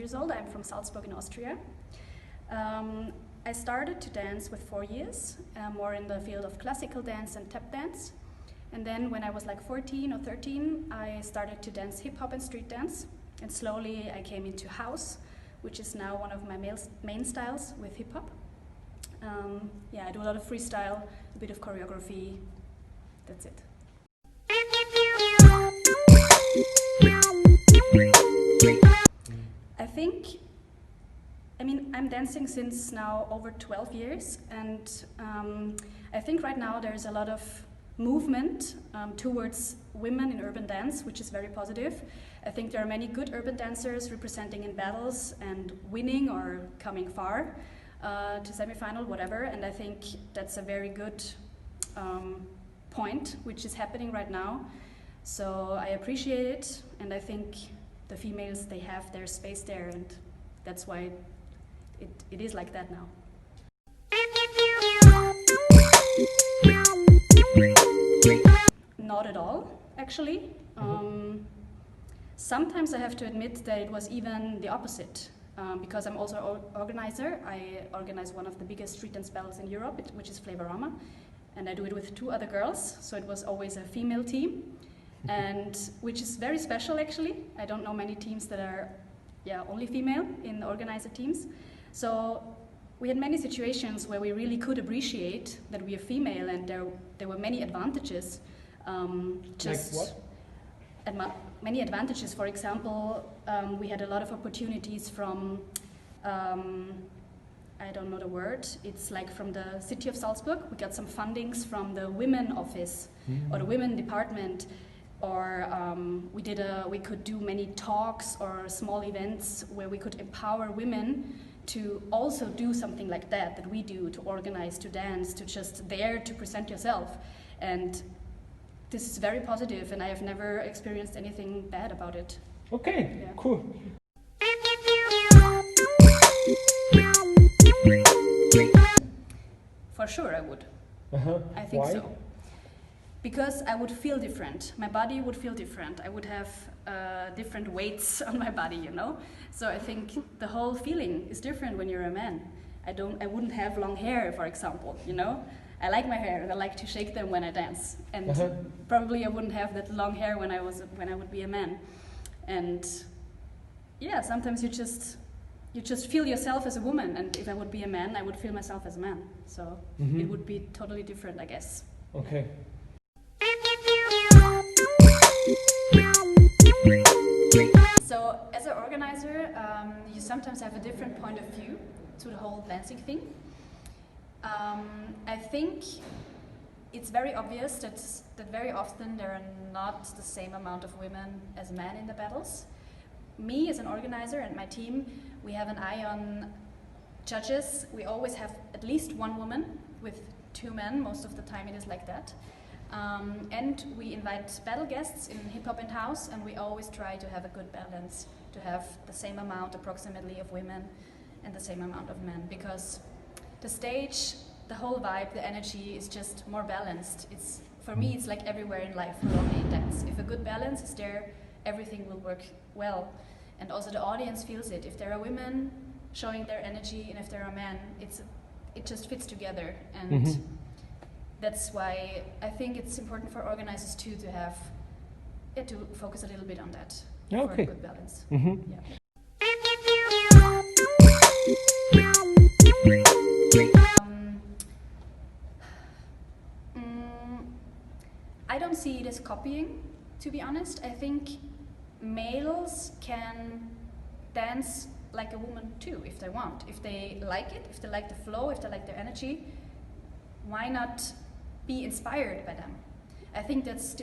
years old. I'm from Salzburg in Austria. I started to dance with 4 years, more in the field of classical dance and tap dance. And then when I was like 14 or 13, I started to dance hip hop and street dance. And slowly I came into house, which is now one of my main styles with hip hop. Yeah, I do a lot of freestyle, a bit of choreography. That's it. I'm dancing since now over 12 years, and I think right now there's a lot of movement towards women in urban dance, which is very positive. I think there are many good urban dancers representing in battles and winning or coming far to semi-final, whatever, and I think that's a very good point which is happening right now. So I appreciate it, and I think the females, they have their space there, and that's why it is like that now. Not at all, actually. Sometimes I have to admit that it was even the opposite, because I'm also an organizer. I organize one of the biggest street dance battles in Europe, which is Flavorama, and I do it with 2 other girls, so it was always a female team, and which is very special actually. I don't know many teams that are only female in the organizer teams. So we had many situations where we really could appreciate that we are female, and there were many advantages. Like what? Many advantages. For example, we had a lot of opportunities from, I don't know the word, it's like from the city of Salzburg. We got some fundings from the women office or the women department, or we could do many talks or small events where we could empower women to also do something like that we do, to organize, to dance, to just dare to present yourself. And this is very positive, and I have never experienced anything bad about it. Okay, yeah. Cool. For sure I would. I think Why? so. Because I would feel different. My body would feel different. I would have different weights on my body, you know? So I think the whole feeling is different when you're a man. I wouldn't have long hair, for example, you know? I like my hair, and I like to shake them when I dance. And probably I wouldn't have that long hair when I would be a man. And yeah, sometimes you just feel yourself as a woman, and if I would be a man, I would feel myself as a man. So it would be totally different, I guess. Okay. So as an organizer, you sometimes have a different point of view to the whole dancing thing. I think it's very obvious that very often there are not the same amount of women as men in the battles. Me as an organizer and my team, we have an eye on judges. We always have at least 1 woman with 2 men. Most of the time it is like that. And we invite battle guests in hip hop and house, and we always try to have a good balance, to have the same amount approximately of women and the same amount of men, because the stage, the whole vibe, the energy is just more balanced. For me, it's like everywhere in life, not only in dance. If a good balance is there, everything will work well. And also the audience feels it. If there are women showing their energy, and if there are men, it just fits together. And that's why I think it's important for organizers too to have to focus a little bit on that for a good balance. Yeah. I don't see it as copying, to be honest. I think males can dance like a woman too, if they want. If they like it, if they like the flow, if they like their energy, why not be inspired by them? I think that's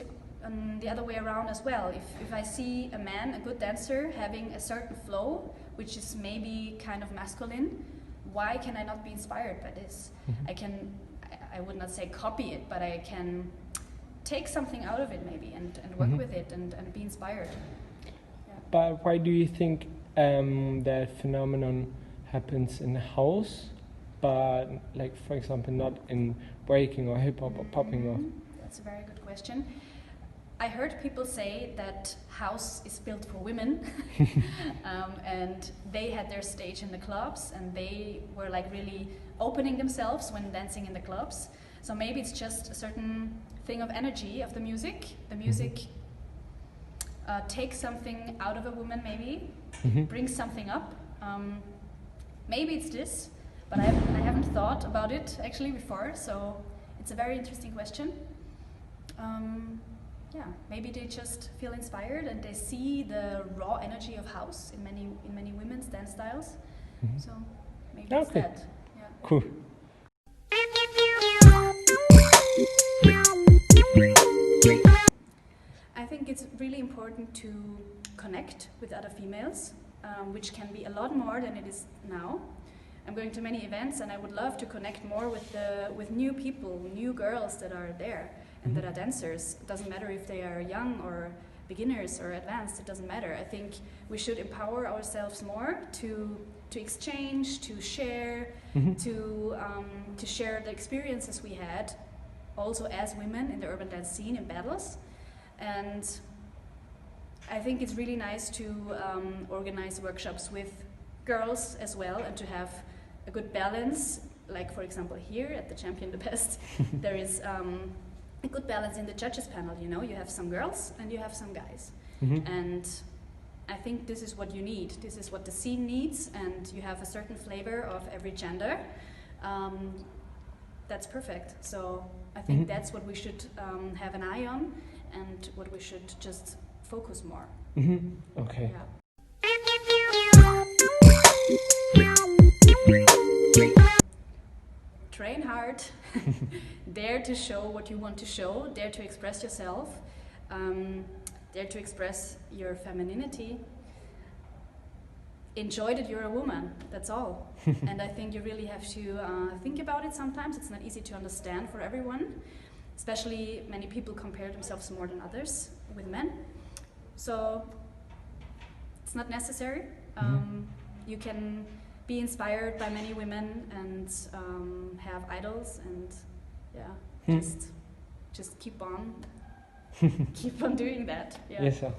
the other way around as well. If I see a man, a good dancer, having a certain flow, which is maybe kind of masculine, why can I not be inspired by this? I would not say copy it, but I can take something out of it maybe and work with it and be inspired. Yeah. But why do you think that phenomenon happens in the house, but like, for example, not in breaking or hip hop or popping? Or That's a very good question. I heard people say that house is built for women, and they had their stage in the clubs, and they were like really opening themselves when dancing in the clubs. So maybe it's just a certain thing of energy of the music. The music takes something out of a woman, maybe brings something up. Maybe it's this, but I haven't thought about it actually before. So it's a very interesting question. Yeah, maybe they just feel inspired and they see the raw energy of house in many women's dance styles. So maybe it's that. Yeah. Cool. I think it's really important to connect with other females, which can be a lot more than it is now. I'm going to many events and I would love to connect more with new people, new girls that are there and that are dancers. It doesn't matter if they are young or beginners or advanced, it doesn't matter. I think we should empower ourselves more to exchange, to share, to share the experiences we had also as women in the urban dance scene in battles. And I think it's really nice to organize workshops with girls as well and to have a good balance. Like for example here at the Champion the Best, there is a good balance in the judges panel, you know, you have some girls and you have some guys. And I think this is what you need, this is what the scene needs, and you have a certain flavor of every gender. That's perfect. So I think that's what we should have an eye on and what we should just focus more. Okay. Yeah. Train hard, dare to show what you want to show, dare to express yourself, dare to express your femininity. Enjoy that you're a woman, that's all. And I think you really have to think about it sometimes. It's not easy to understand for everyone, especially many people compare themselves more than others with men. So it's not necessary. You can be inspired by many women and have idols, and yeah, just keep on doing that. Yeah. Yes, sir.